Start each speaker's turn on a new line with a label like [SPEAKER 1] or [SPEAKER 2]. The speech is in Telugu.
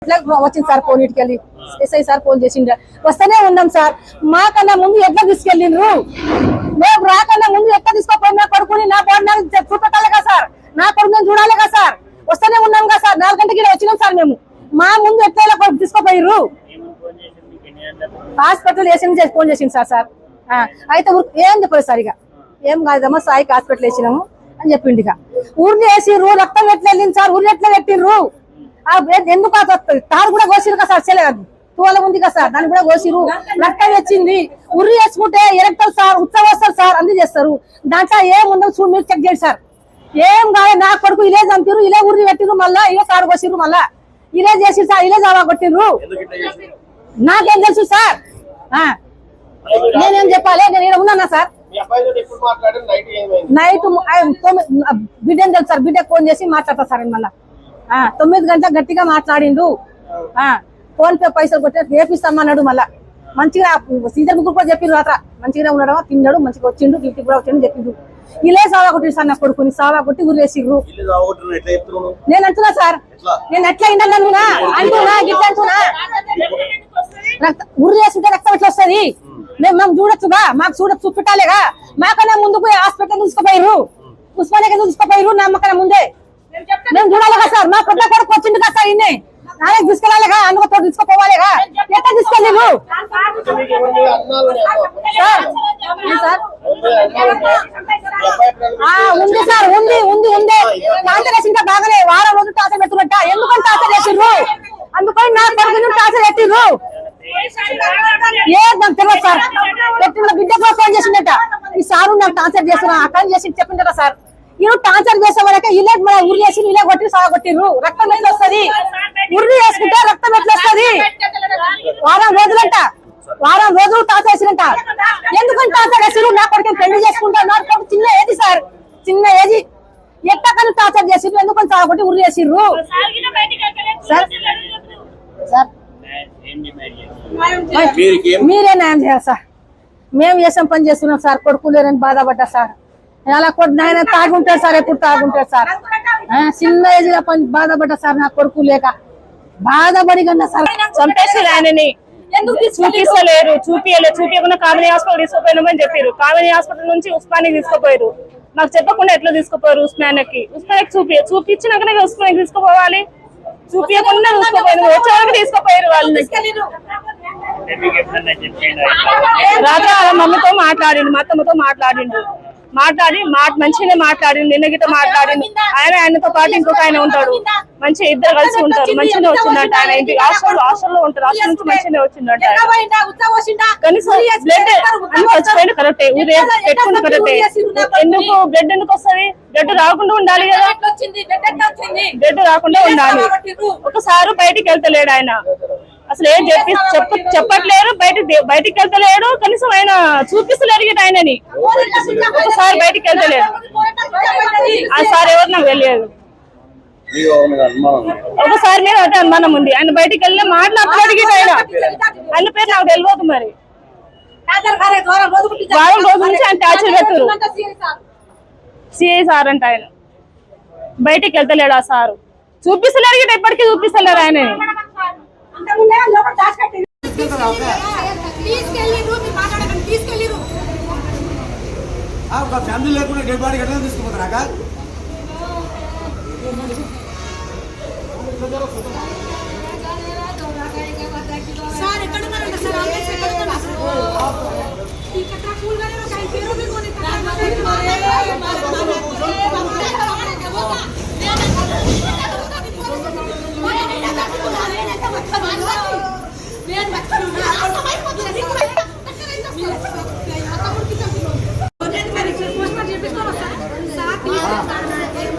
[SPEAKER 1] వచ్చింది సార్ ఫోన్ ఇటుకెళ్ళి ఎస్ఐ సార్ ఫోన్ చేసిండ వస్తేనే ఉన్నాం సార్. మాకన్నా ముందు ఎట్లా తీసుకెళ్ళిండ్రు, మేము రాకన్నా ముందు ఎట్లా తీసుకోపోయి నా కొడుకుని నా బాడీ చూపెట్టాలి కదా సార్, నా కొడుకుని చూడాలి కదా సార్. వస్తేనే ఉన్నాం కదా సార్, 4 గంటలకి వచ్చినాం సార్. మేము మా ముందు ఎట్లా తీసుకోపోయిర్రు. హాస్పిటల్ ఫోన్ చేసింది సార్. సార్ అయితే ఏం చెప్పలేదు సార్, ఇక ఏం కాదమ్మా సాయికి హాస్పిటల్ వేసినాము అని చెప్పిండు. ఇక ఊరిని వేసిర్రు, రక్తం ఎట్లా వెళ్ళింది సార్, ఊరిని ఎట్లా పెట్టిర్రు. ఎందుకు తారు కూడా కోసిరు కదా సార్, చేయలేదు తోల ఉంది కదా సార్, దాన్ని కూడా కోసిరు, రక్తం వచ్చింది. ఉర్రి వేసుకుంటే ఎరక్తారు సార్, ఉత్సవం వస్తారు సార్, అన్ని చేస్తారు. దాంట్లో ఏముందో చూడు, మీరు చెక్ చేయండి సార్. ఏం కాదు, నా కొడుకు ఇలే చంపారు, ఇలే ఉర్రి పెట్టిరు, మళ్ళా ఇలే తారు కోసిరు, మళ్ళా ఇలే చేసిరు సార్, ఇలే జావా కొట్టిర్రు. నాకేం తెలుసు సార్, నేనేం చెప్పాలి, నేను ఇక్కడ ఉన్నానా సార్. నైట్ బిడ్డని తెలుసు సార్, బిడ్డకు ఫోన్ చేసి మాట్లాడతా సార్. మళ్ళా 9 గంటలకు గట్టిగా మాట్లాడిండు. ఫోన్ పే పైసలు కొట్టి వేపిస్తామన్నాడు. మళ్ళా మంచిగా సీజన్ ముగ్గురు కూడా చెప్పిరు, రాత్ర మంచిగానే ఉన్నాడు, తిన్నాడు, మంచిగా వచ్చిండు, డ్యూటీ కూడా వచ్చిండు చెప్పిండు. ఇలే సావా కొట్టి సార్, నా కొడుకుని సావా కొట్టి ఊరేసిర్రు. నేను అంటున్నా సార్, నేను ఎట్లా ఇంటున్నా గిట్లా అంటున్నా, ఉర్రి వేసుకుంటే రక్తం ఎట్లా వస్తుంది, మేము చూడొచ్చుగా, మాకు చూపెట్టాలిగా. మాకన్నా ముందుకు హాస్పిటల్ తీసుకుపోయారు, ఉస్మానియా తీసుకుపోయారు, నమ్మకన్నా ముందే మేము చూడాలి కదా సార్. మా కొద్ది కొడుకు వచ్చింది కదా సార్, ఇన్ని నాయకు తీసుకెళ్ళాలిగా, అందుకో తీసుకుపోవాలిగా. ఎట్లా తీసుకెళ్ళిరు ఉంది సార్, ఉంది ఉంది ఉంది టార్చర్ వేసింటే బాగానే వారం రోజులు టార్చర్ పెట్టుకుంటా. ఎందుకని టార్చర్ చేసిర్రు, అందుకని నా కొడుకు టార్చర్ పెట్టిర్రు. ఏం తెలియదు సార్, పెట్టిన బిడ్డ కూడా ఫోన్ చేసిందట, ఈ సారు నాకు టార్చర్ చేస్తున్నా అక్కడ చేసి చెప్పిందట సార్. ఇవి టార్చర్ చేసే వరకే ఇలే ఉరి వేసి ఇలే కొట్టి సాగొట్టిర్రు. రక్తం ఎట్లా వస్తుంది, ఉరి వేసుకుంటే రక్తం ఎట్లా వస్తుంది. వారం రోజులు టార్చర్ వేసిరంట. ఎందుకని టార్చర్ వేసిరు, నా కొడుకు పెళ్లి చేసుకుంటా, నా కొడుకు చిన్న ఏది సార్, చిన్న ఏది, ఎట్లా కానీ టార్చర్ చేసిర్రు, ఎందుకని సాగొట్టి ఉరి వేసిర్రు సార్. సార్ మీరే న్యాయం చేయాలి సార్, మేము చేసాం పని చేస్తున్నాం సార్. కొడుకు లేరని బాధపడ్డా సార్. అలా నాయన తాగుంటాడు సార్, ఎప్పుడు తాగుంటాడు సార్. చిన్న ఏజ్ లో బాధపడ్డా సార్, నా కొడుకు లేక బాధపడి కన్నా సార్.
[SPEAKER 2] చంపేసారు ఆయనని, చూపిస్తలేరు, చూపించకుండా కామినీ హాస్పిటల్ తీసుకుపోయినామని చెప్పారు. కామినీ హాస్పిటల్ నుంచి ఉస్మానికి తీసుకుపోయారు. నాకు చెప్పకుండా ఎట్లా తీసుకుపోయారు ఉస్మానికి చూపించినాకనే ఉస్మానికి తీసుకుపోవాలి, చూపించకుండా చూసుకోపోయారు, వచ్చేవరకు తీసుకుపోయారు వాళ్ళని. రాత్రి వాళ్ళ మమ్మీతో మాట్లాడిండు, మా అత్తమ్మతో మాట్లాడి మంచిగానే మాట్లాడిండు. నిన్న గిట్ట మాట్లాడిండు. ఆయనతో పాటు ఇంకొక ఆయన ఉంటాడు, మంచిగా ఇద్దరు కలిసి ఉంటారు. మంచిగానే వచ్చిందంట ఆయన ఇంటికి, హాస్టల్లో ఉంటారు. హాస్టల్ నుంచి మంచిగానే వచ్చిందంట. కనీసం బ్లడ్ అన్ని వచ్చిపోయింది కరెక్టే, పెట్టుకుంటే కరెక్టే. ఎందుకు బ్లడ్ ఎందుకు వస్తుంది, బ్లడ్ రాకుండా ఉండాలి కదా, బ్లడ్ రాకుండా ఉండాలి. ఒకసారి బయటికి వెళ్తలేడు ఆయన, అసలు ఏం చెప్పట్లేరు, బయటికి వెళ్తలేడు, కనీసం ఆయన చూపిస్తలేరు గిట్ట ఆయనని. ఒకసారి బయటికి వెళ్తలేడు, ఆ సార్ ఎవరు నాకు తెలియదు. ఒకసారి మీద అయితే అనుమానం ఉంది, ఆయన బయటికి వెళ్ళి మాట్లాడలేదు గిట్ట. ఆయన పేరు నాకు తెలియదు. మరి వారం రోజుల నుంచి ఆయన టార్చర్ పెట్టారు. సిఐ సార్ అంట, ఆయన బయటికి వెళ్తలేడు. ఆ సారు చూపిస్తలేరు గిట్ట, ఇప్పటికీ చూపిస్తలేరు ఆయన.
[SPEAKER 3] ఫ్యామిలీ లేకుండా డెడ్ బాడీ ఎట్లా తీసుకుపోతారా?